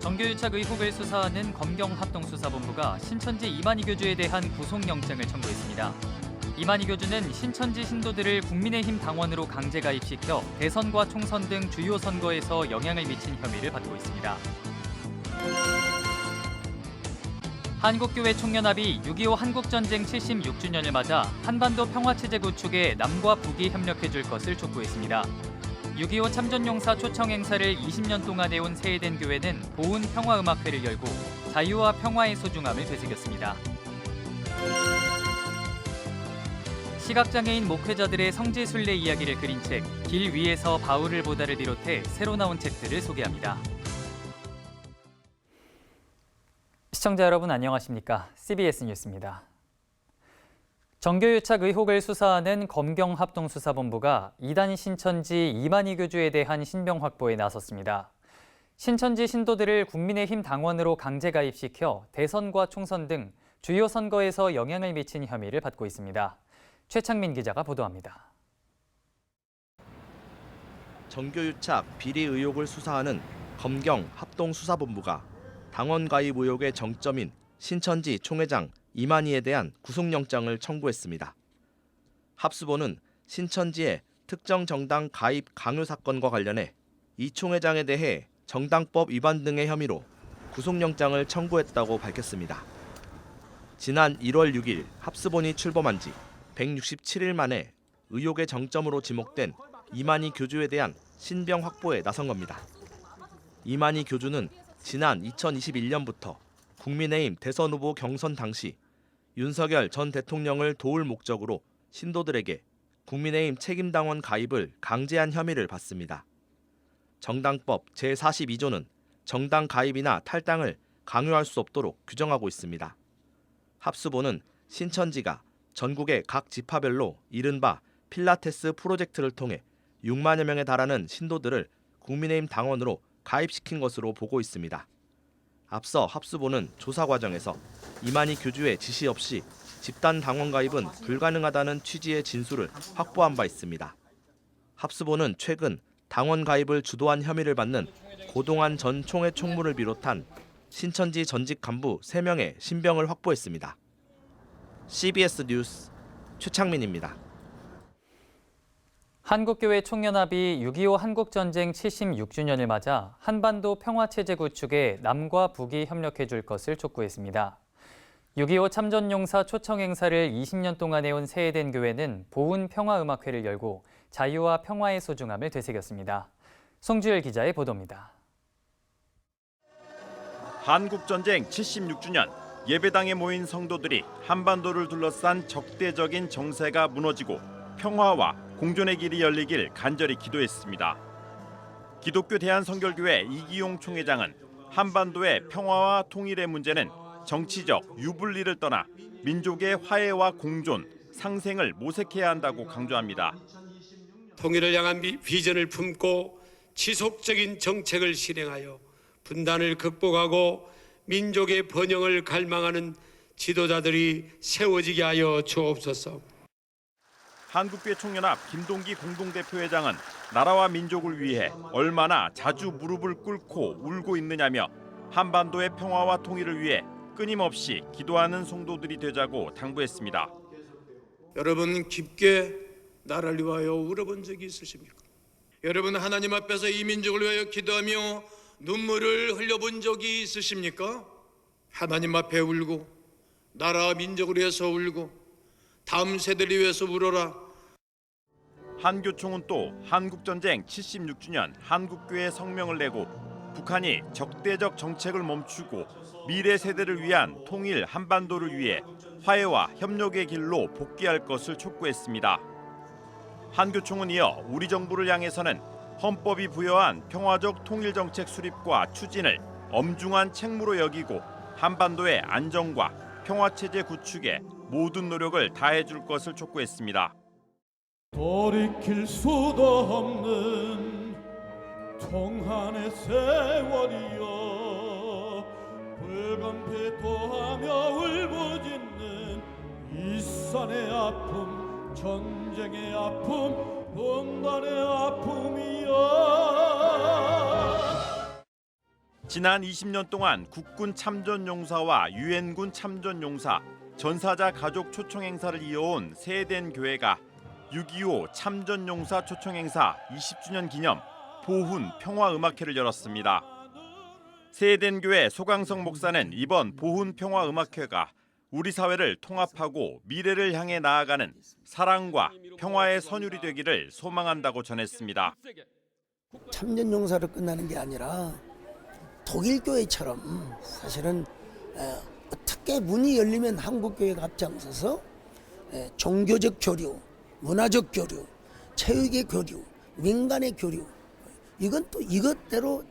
정교유착 의혹을 수사하는 검경합동수사본부가 신천지 이만희 교주에 대한 구속영장을 청구했습니다. 이만희 교주는 신천지 신도들을 국민의힘 당원으로 강제 가입시켜 대선과 총선 등 주요 선거에서 영향을 미친 혐의를 받고 있습니다. 한국교회 총연합이 6.25 한국전쟁 76주년을 맞아 한반도 평화체제 구축에 남과 북이 협력해줄 것을 촉구했습니다. 6.25 참전용사 초청 행사를 20년 동안 해온 세해된 교회는 보은 평화음악회를 열고 자유와 평화의 소중함을 되새겼습니다. 시각장애인 목회자들의 성지순례 이야기를 그린 책 길 위에서 바울을 보다를 비롯해 새로 나온 책들을 소개합니다. 시청자 여러분 안녕하십니까? CBS 뉴스입니다. 정교유착 의혹을 수사하는 검경합동수사본부가 이단 신천지 이만희 교주에 대한 신병 확보에 나섰습니다. 신천지 신도들을 국민의힘 당원으로 강제 가입시켜 대선과 총선 등 주요 선거에서 영향을 미친 혐의를 받고 있습니다. 최창민 기자가 보도합니다. 정교유착 비리 의혹을 수사하는 검경합동수사본부가 당원 가입 의혹의 정점인 신천지 총회장 이만희에 대한 구속영장을 청구했습니다. 합수본은 신천지의 특정 정당 가입 강요 사건과 관련해 이 총회장에 대해 정당법 위반 등의 혐의로 구속영장을 청구했다고 밝혔습니다. 지난 1월 6일 합수본이 출범한 지 167일 만에 의혹의 정점으로 지목된 이만희 교주에 대한 신병 확보에 나선 겁니다. 이만희 교주는 지난 2021년부터 국민의힘 대선 후보 경선 당시 윤석열 전 대통령을 도울 목적으로 신도들에게 국민의힘 책임당원 가입을 강제한 혐의를 받습니다. 정당법 제42조는 정당 가입이나 탈당을 강요할 수 없도록 규정하고 있습니다. 합수본은 신천지가 전국의 각 지파별로 이른바 필라테스 프로젝트를 통해 6만여 명에 달하는 신도들을 국민의힘 당원으로 가입시킨 것으로 보고 있습니다. 앞서 합수본은 조사 과정에서 이만희 교주의 지시 없이 집단 당원 가입은 불가능하다는 취지의 진술을 확보한 바 있습니다. 합수본은 최근 당원 가입을 주도한 혐의를 받는 고동환 전 총회 총무를 비롯한 신천지 전직 간부 3명의 신병을 확보했습니다. CBS 뉴스 최창민입니다. 한국교회 총연합이 6.25 한국전쟁 76주년을 맞아 한반도 평화체제 구축에 남과 북이 협력해줄 것을 촉구했습니다. 6.25 참전용사 초청 행사를 20년 동안 해온 세해된 교회는 보은 평화음악회를 열고 자유와 평화의 소중함을 되새겼습니다. 송주열 기자의 보도입니다. 한국전쟁 76주년 예배당에 모인 성도들이 한반도를 둘러싼 적대적인 정세가 무너지고 평화와 공존의 길이 열리길 간절히 기도했습니다. 기독교 대한성결교회 이기용 총회장은 한반도의 평화와 통일의 문제는 정치적 유불리를 떠나 민족의 화해와 공존, 상생을 모색해야 한다고 강조합니다. 통일을 향한 비전을 품고 지속적인 정책을 실행하여 분단을 극복하고 민족의 번영을 갈망하는 지도자들이 세워지게 하여 주옵소서. 한국교회 총연합 김동기 공동대표회장은 나라와 민족을 위해 얼마나 자주 무릎을 꿇고 울고 있느냐며 한반도의 평화와 통일을 위해 끊임없이 기도하는 성도들이 되자고 당부했습니다. 여러분 깊게 나라를 위하여 울어본 적이 있으십니까? 여러분 하나님 앞에서 이 민족을 위하여 기도하며 눈물을 흘려본 적이 있으십니까? 하나님 앞에 울고 나라와 민족을 위해서 울고 다음 세대를 위해서 울어라. 한교총은 또 한국전쟁 76주년 한국교회 성명을 내고 북한이 적대적 정책을 멈추고 미래 세대를 위한 통일 한반도를 위해 화해와 협력의 길로 복귀할 것을 촉구했습니다. 한교총은 이어 우리 정부를 향해서는 헌법이 부여한 평화적 통일정책 수립과 추진을 엄중한 책무로 여기고 한반도의 안정과 평화체제 구축에 모든 노력을 다해줄 것을 촉구했습니다. 돌이킬 수도 없는 총한의 세월이여 불감피토하며 울부짖는 이 산의 아픔 전쟁의 아픔 분단의 아픔이여 지난 20년 동안 국군 참전용사와 유엔군 참전용사, 전사자 가족 초청 행사를 이어온 세덴 교회가 6.25 참전용사 초청 행사 20주년 기념 보훈 평화음악회를 열었습니다. 세덴 교회 소강성 목사는 이번 보훈 평화음악회가 우리 사회를 통합하고 미래를 향해 나아가는 사랑과 평화의 선율이 되기를 소망한다고 전했습니다. 참전용사로 끝나는 게 아니라 독일 교회처럼 사실은 어떻게 문이 열리면 한국 교회가 앞장서서 종교적 교류, 문화적 교류, 체육의 교류, 민간의 교류, 이건 또 이것대로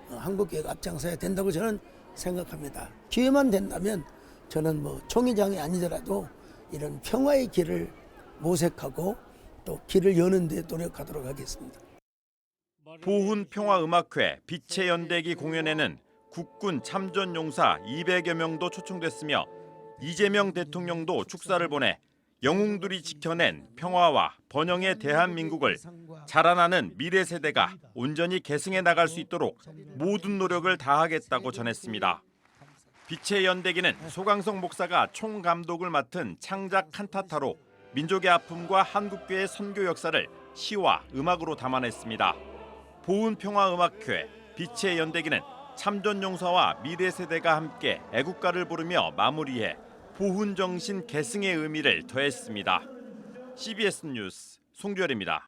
한국 교회가 앞장서야 된다고 저는 생각합니다. 기회만 된다면 저는 뭐 총회장이 아니더라도 이런 평화의 길을 모색하고 또 길을 여는 데 노력하도록 하겠습니다. 보훈 평화음악회 빛의 연대기 공연에는 국군 참전용사 200여 명도 초청됐으며 이재명 대통령도 축사를 보내 영웅들이 지켜낸 평화와 번영의 대한민국을 자라나는 미래 세대가 온전히 계승해 나갈 수 있도록 모든 노력을 다하겠다고 전했습니다. 빛의 연대기는 소강성 목사가 총감독을 맡은 창작 칸타타로 민족의 아픔과 한국교회의 선교 역사를 시와 음악으로 담아냈습니다. 보훈평화음악회 빛의 연대기는 참전용사와 미래 세대가 함께 애국가를 부르며 마무리해 보훈정신 계승의 의미를 더했습니다. CBS 뉴스 송주열입니다.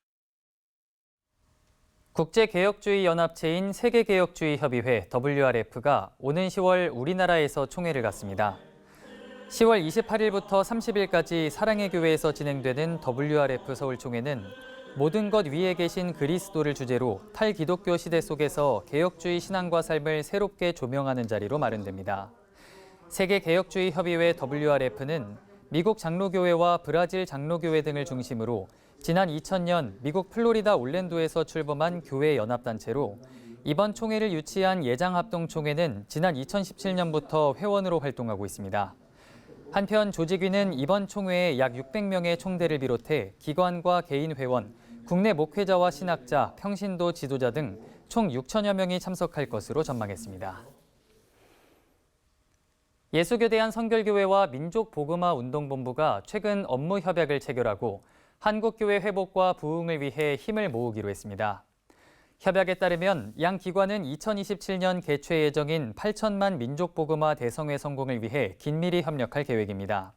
국제개혁주의 연합체인 세계개혁주의협의회 WRF가 오는 10월 우리나라에서 총회를 갖습니다. 10월 28일부터 30일까지 사랑의 교회에서 진행되는 WRF 서울총회는 모든 것 위에 계신 그리스도를 주제로 탈기독교 시대 속에서 개혁주의 신앙과 삶을 새롭게 조명하는 자리로 마련됩니다. 세계개혁주의협의회 WRF는 미국 장로교회와 브라질 장로교회 등을 중심으로 지난 2000년 미국 플로리다 올랜도에서 출범한 교회 연합단체로 이번 총회를 유치한 예장합동총회는 지난 2017년부터 회원으로 활동하고 있습니다. 한편 조직위는 이번 총회에 약 600명의 총대를 비롯해 기관과 개인 회원, 국내 목회자와 신학자, 평신도 지도자 등 총 6천여 명이 참석할 것으로 전망했습니다. 예수교대한 성결교회와 민족복음화운동본부가 최근 업무 협약을 체결하고 한국교회 회복과 부흥을 위해 힘을 모으기로 했습니다. 협약에 따르면 양 기관은 2027년 개최 예정인 8천만 민족복음화 대성회 성공을 위해 긴밀히 협력할 계획입니다.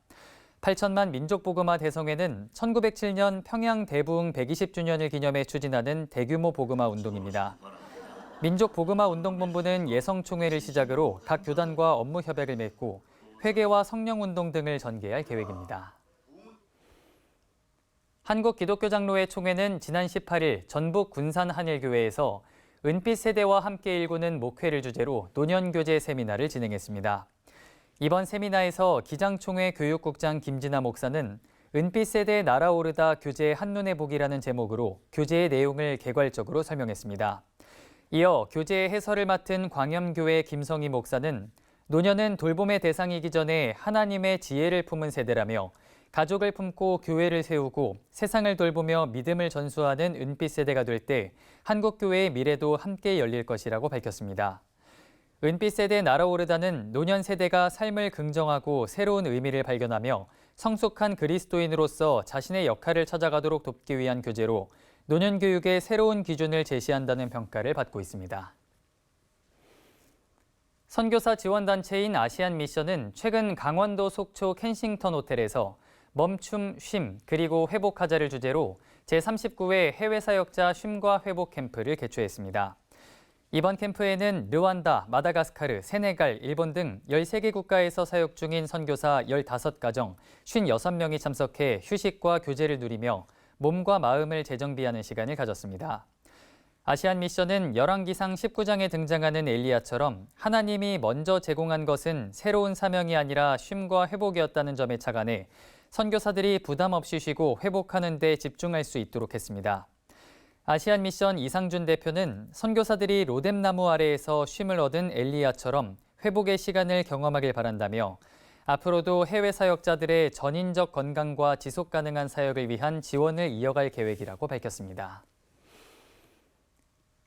8천만 민족복음화 대성회는 1907년 평양 대부흥 120주년을 기념해 추진하는 대규모 복음화 운동입니다. 민족복음화운동본부는 예성총회를 시작으로 각 교단과 업무 협약을 맺고 회계와 성령운동 등을 전개할 계획입니다. 한국기독교장로회 총회는 지난 18일 전북 군산 한일교회에서 은빛 세대와 함께 일구는 목회를 주제로 노년교제 세미나를 진행했습니다. 이번 세미나에서 기장총회 교육국장 김진아 목사는 은빛 세대 날아오르다 교제 한눈에 보기라는 제목으로 교제의 내용을 개괄적으로 설명했습니다. 이어 교제의 해설을 맡은 광염교회 김성희 목사는 노년은 돌봄의 대상이기 전에 하나님의 지혜를 품은 세대라며 가족을 품고 교회를 세우고 세상을 돌보며 믿음을 전수하는 은빛 세대가 될 때 한국교회의 미래도 함께 열릴 것이라고 밝혔습니다. 은빛 세대 날아오르다는 노년 세대가 삶을 긍정하고 새로운 의미를 발견하며 성숙한 그리스도인으로서 자신의 역할을 찾아가도록 돕기 위한 교제로 노년 교육의 새로운 기준을 제시한다는 평가를 받고 있습니다. 선교사 지원단체인 아시안미션은 최근 강원도 속초 켄싱턴 호텔에서 멈춤, 쉼, 그리고 회복하자를 주제로 제39회 해외사역자 쉼과 회복 캠프를 개최했습니다. 이번 캠프에는 르완다, 마다가스카르, 세네갈, 일본 등 13개 국가에서 사역 중인 선교사 15가정, 56명이 참석해 휴식과 교제를 누리며 몸과 마음을 재정비하는 시간을 가졌습니다. 아시안 미션은 열왕기상 19장에 등장하는 엘리야처럼 하나님이 먼저 제공한 것은 새로운 사명이 아니라 쉼과 회복이었다는 점에 착안해 선교사들이 부담 없이 쉬고 회복하는 데 집중할 수 있도록 했습니다. 아시안 미션 이상준 대표는 선교사들이 로뎀나무 아래에서 쉼을 얻은 엘리야처럼 회복의 시간을 경험하길 바란다며 앞으로도 해외 사역자들의 전인적 건강과 지속 가능한 사역을 위한 지원을 이어갈 계획이라고 밝혔습니다.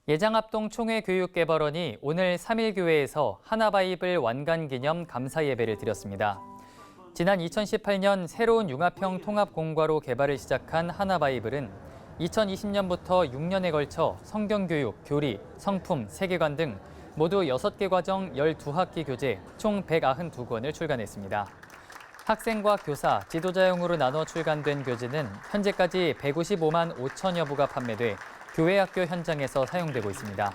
예장합동 총회교육개발원이 오늘 3.1교회에서 하나바이블 완간기념 감사예배를 드렸습니다. 지난 2018년 새로운 융합형 통합공과로 개발을 시작한 하나바이블은 2020년부터 6년에 걸쳐 성경교육, 교리, 성품, 세계관 등 모두 6개 과정 12학기 교재 총 192권을 출간했습니다. 학생과 교사, 지도자용으로 나눠 출간된 교재는 현재까지 155만 5천여 부가 판매돼 교회 학교 현장에서 사용되고 있습니다.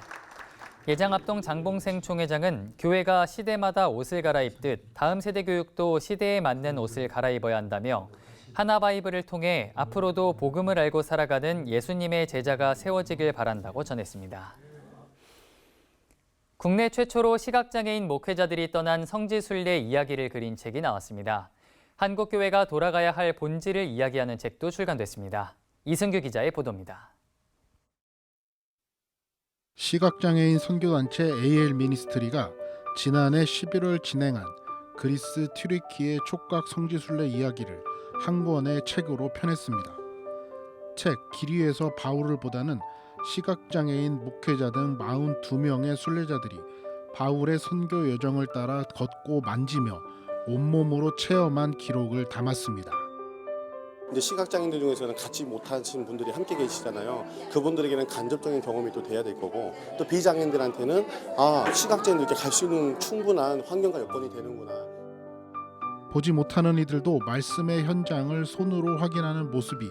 예장합동 장봉생 총회장은 교회가 시대마다 옷을 갈아입듯 다음 세대 교육도 시대에 맞는 옷을 갈아입어야 한다며 하나바이블을 통해 앞으로도 복음을 알고 살아가는 예수님의 제자가 세워지길 바란다고 전했습니다. 국내 최초로 시각장애인 목회자들이 떠난 성지순례 이야기를 그린 책이 나왔습니다. 한국교회가 돌아가야 할 본질을 이야기하는 책도 출간됐습니다. 이승규 기자의 보도입니다. 시각장애인 선교단체 AL 미니스트리가 지난해 11월 진행한 그리스 튀르키의 촉각 성지순례 이야기를 한 권의 책으로 펴냈습니다. 책 길이에서 바울을 보다는 시각장애인 목회자 등 42명의 순례자들이 바울의 선교 여정을 따라 걷고 만지며 온몸으로 체험한 기록을 담았습니다. 이제 시각장애인들 중에서는 같이 못하시는 분들이 함께 계시잖아요. 그분들에게는 간접적인 경험이 또 돼야 될 거고, 또 비장애인들한테는 시각장애인도 이렇게 갈 수 있는 충분한 환경과 여건이 되는구나. 보지 못하는 이들도 말씀의 현장을 손으로 확인하는 모습이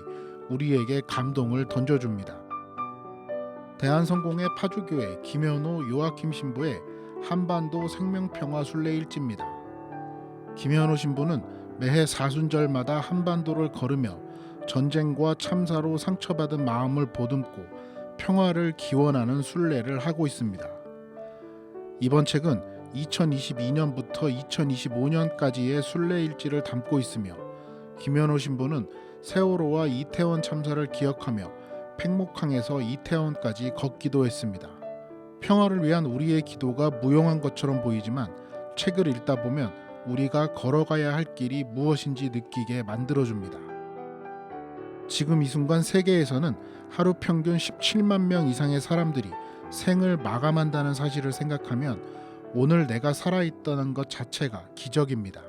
우리에게 감동을 던져줍니다. 대한성공회 파주교회 김현호 요아킴 신부의 한반도 생명평화 순례 일지입니다. 김현호 신부는 매해 사순절마다 한반도를 걸으며 전쟁과 참사로 상처받은 마음을 보듬고 평화를 기원하는 순례를 하고 있습니다. 이번 책은 2022년부터 2025년까지의 순례 일지를 담고 있으며 김현호 신부는 세월호와 이태원 참사를 기억하며 팽목항에서 이태원까지 걷기도 했습니다. 평화를 위한 우리의 기도가 무용한 것처럼 보이지만 책을 읽다 보면 우리가 걸어가야 할 길이 무엇인지 느끼게 만들어줍니다. 지금 이 순간 세계에서는 하루 평균 17만 명 이상의 사람들이 생을 마감한다는 사실을 생각하면 오늘 내가 살아있다는 것 자체가 기적입니다.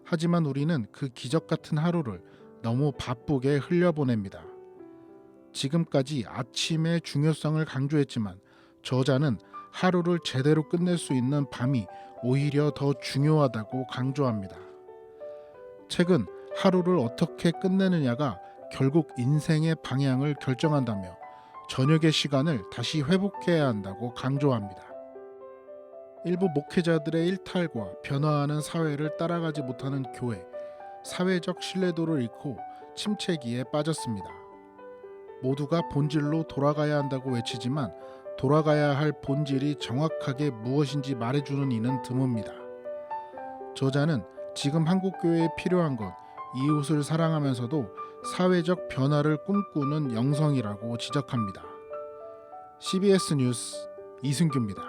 하지만 우리는 그 기적 같은 하루를 너무 바쁘게 흘려보냅니다. 지금까지 아침의 중요성을 강조했지만 저자는 하루를 제대로 끝낼 수 있는 밤이 오히려 더 중요하다고 강조합니다. 책은 하루를 어떻게 끝내느냐가 결국 인생의 방향을 결정한다며 저녁의 시간을 다시 회복해야 한다고 강조합니다. 일부 목회자들의 일탈과 변화하는 사회를 따라가지 못하는 교회, 사회적 신뢰도를 잃고 침체기에 빠졌습니다. 모두가 본질로 돌아가야 한다고 외치지만 돌아가야 할 본질이 정확하게 무엇인지 말해주는 이는 드뭅니다. 저자는 지금 한국교회에 필요한 건 이웃을 사랑하면서도 사회적 변화를 꿈꾸는 영성이라고 지적합니다. CBS 뉴스 이승규입니다.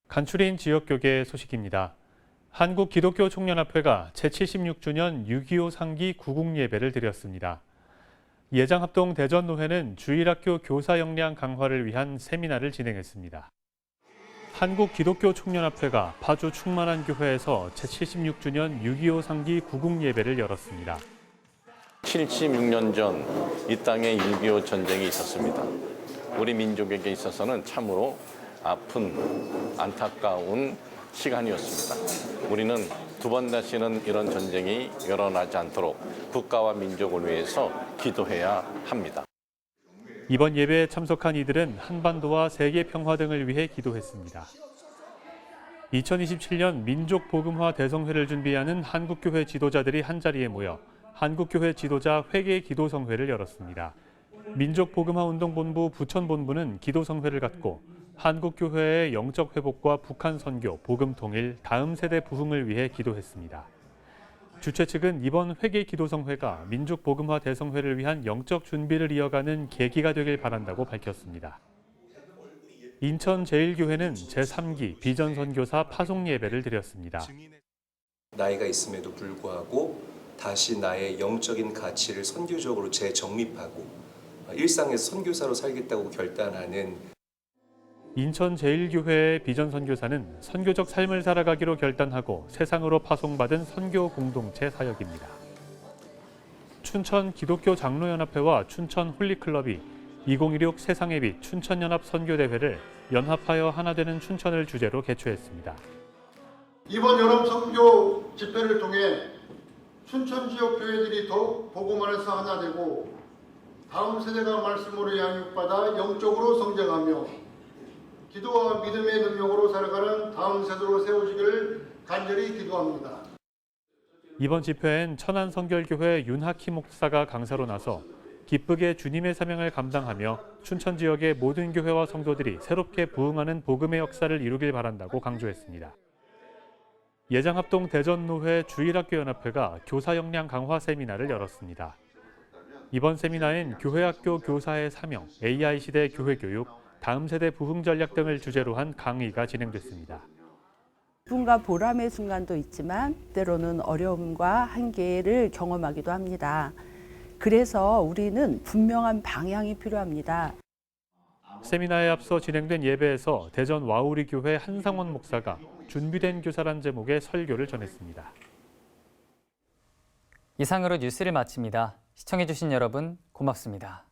간추린 지역교계 소식입니다. 한국기독교총연합회가 제76주년 6.25 상기 구국예배를 드렸습니다. 예장합동 대전노회는 주일학교 교사 역량 강화를 위한 세미나를 진행했습니다. 한국기독교총연합회가 파주 충만한교회에서 제76주년 6.25 상기 구국예배를 열었습니다. 76년 전 이 땅에 6.25 전쟁이 있었습니다. 우리 민족에게 있어서는 참으로 아픈 안타까운 시간이었습니다. 우리는 두 번 다시는 이런 전쟁이 일어나지 않도록 국가와 민족을 위해서 기도해야 합니다. 이번 예배에 참석한 이들은 한반도와 세계 평화 등을 위해 기도했습니다. 2027년 민족복음화 대성회를 준비하는 한국교회 지도자들이 한자리에 모여 한국교회 지도자 회계 기도성회를 열었습니다. 민족복음화운동본부 부천본부는 기도성회를 갖고 한국교회의 영적 회복과 북한 선교, 복음 통일, 다음 세대 부흥을 위해 기도했습니다. 주최 측은 이번 회계 기도성회가 민족복음화 대성회를 위한 영적 준비를 이어가는 계기가 되길 바란다고 밝혔습니다. 인천제일교회는 제3기 비전선교사 파송 예배를 드렸습니다. 나이가 있음에도 불구하고 다시 나의 영적인 가치를 선교적으로 재정립하고 일상에서 선교사로 살겠다고 결단하는 인천제일교회의 비전선교사는 선교적 삶을 살아가기로 결단하고 세상으로 파송받은 선교 공동체 사역입니다. 춘천 기독교 장로연합회와 춘천 홀리클럽이 2016 세상의 빛 춘천연합 선교대회를 연합하여 하나 되는 춘천을 주제로 개최했습니다. 이번 연합 선교 집회를 통해 춘천 지역 교회들이 더욱 복음 안에서 하나 되고 다음 세대가 말씀으로 양육받아 영적으로 성장하며 기도와 믿음의 능력으로 살아가는 다음 세대로 세워지기를 간절히 기도합니다. 이번 집회엔 천안성결교회 윤하키 목사가 강사로 나서 기쁘게 주님의 사명을 감당하며 춘천 지역의 모든 교회와 성도들이 새롭게 부흥하는 복음의 역사를 이루길 바란다고 강조했습니다. 예장합동 대전노회 주일학교연합회가 교사 역량 강화 세미나를 열었습니다. 이번 세미나엔 교회학교 교사의 사명, AI 시대 교회 교육, 다음 세대 부흥 전략 등을 주제로 한 강의가 진행됐습니다. 기쁨과 보람의 순간도 있지만 때로는 어려움과 한계를 경험하기도 합니다. 그래서 우리는 분명한 방향이 필요합니다. 세미나에 앞서 진행된 예배에서 대전 와우리 교회 한상원 목사가 준비된 교사란 제목의 설교를 전했습니다. 이상으로 뉴스를 마칩니다. 시청해주신 여러분 고맙습니다.